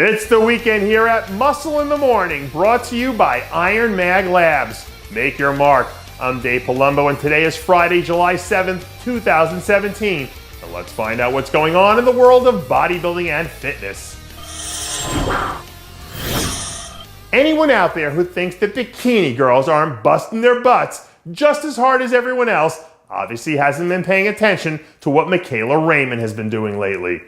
It's the weekend here at Muscle in the Morning, brought to you by IronMag Labs. Make your mark. I'm Dave Palumbo, and today is Friday, July 7th, 2017. And let's find out what's going on in the world of bodybuilding and fitness. Anyone out there who thinks that bikini girls aren't busting their butts just as hard as everyone else obviously hasn't been paying attention to what Michela Raymond has been doing lately.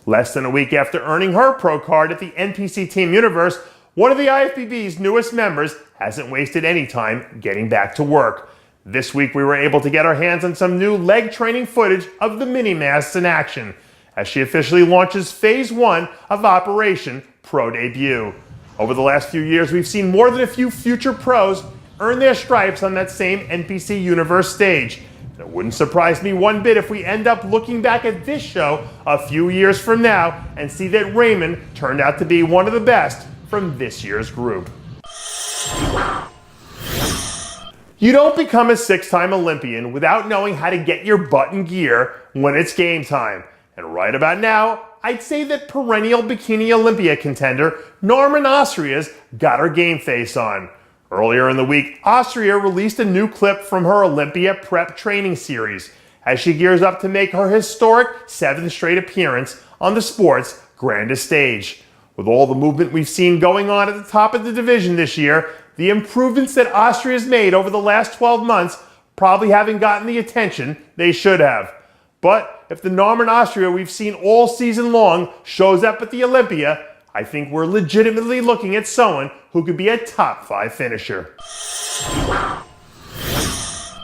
Less than a week after earning her pro card at the NPC Team Universe, one of the IFBB's newest members hasn't wasted any time getting back to work. This week we were able to get our hands on some new leg training footage of the mini-masts in action as she officially launches Phase 1 of Operation Pro Debut. Over the last few years, we've seen more than a few future pros earn their stripes on that same NPC Universe stage. It wouldn't surprise me one bit if we end up looking back at this show a few years from now and see that Raymond turned out to be one of the best from this year's group. You don't become a six-time Olympian without knowing how to get your butt in gear when it's game time. And right about now, I'd say that perennial Bikini Olympia contender Narmin Austria's got her game face on. Earlier in the week, Austria released a new clip from her Olympia prep training series as she gears up to make her historic 7th straight appearance on the sport's grandest stage. With all the movement we've seen going on at the top of the division this year, the improvements that Austria's made over the last 12 months probably haven't gotten the attention they should have. But if the Narmin Austria we've seen all season long shows up at the Olympia, I think we're legitimately looking at someone who could be a top 5 finisher.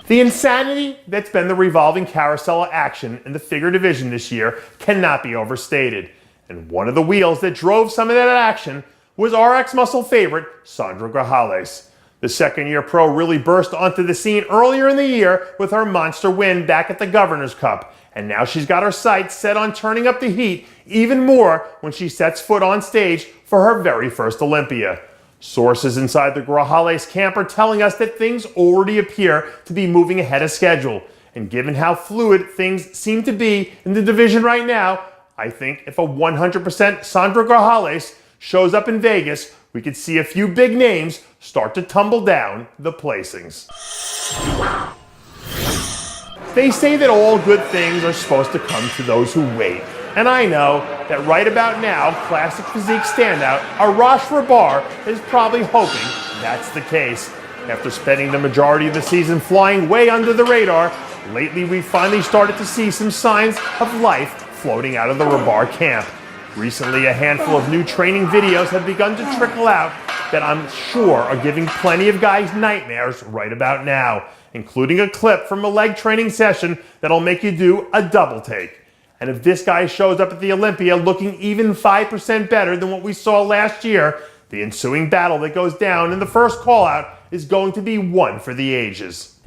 The insanity that's been the revolving carousel of action in the figure division this year cannot be overstated. And one of the wheels that drove some of that action was RX Muscle favorite Sandra Grajales. The second-year pro really burst onto the scene earlier in the year with her monster win back at the Governor's Cup. And now she's got her sights set on turning up the heat even more when she sets foot on stage for her very first Olympia. Sources inside the Grajales camp are telling us that things already appear to be moving ahead of schedule. And given how fluid things seem to be in the division right now, I think if a 100% Sandra Grajales shows up in Vegas, we could see a few big names start to tumble down the placings. They say that all good things are supposed to come to those who wait. And I know that right about now, classic physique standout Arash Rahbar is probably hoping that's the case. After spending the majority of the season flying way under the radar, lately we finally started to see some signs of life floating out of the Rahbar camp. Recently, a handful of new training videos have begun to trickle out that I'm sure are giving plenty of guys nightmares right about now, including a clip from a leg training session that'll make you do a double take. And if this guy shows up at the Olympia looking even 5% better than what we saw last year, the ensuing battle that goes down in the first call-out is going to be one for the ages.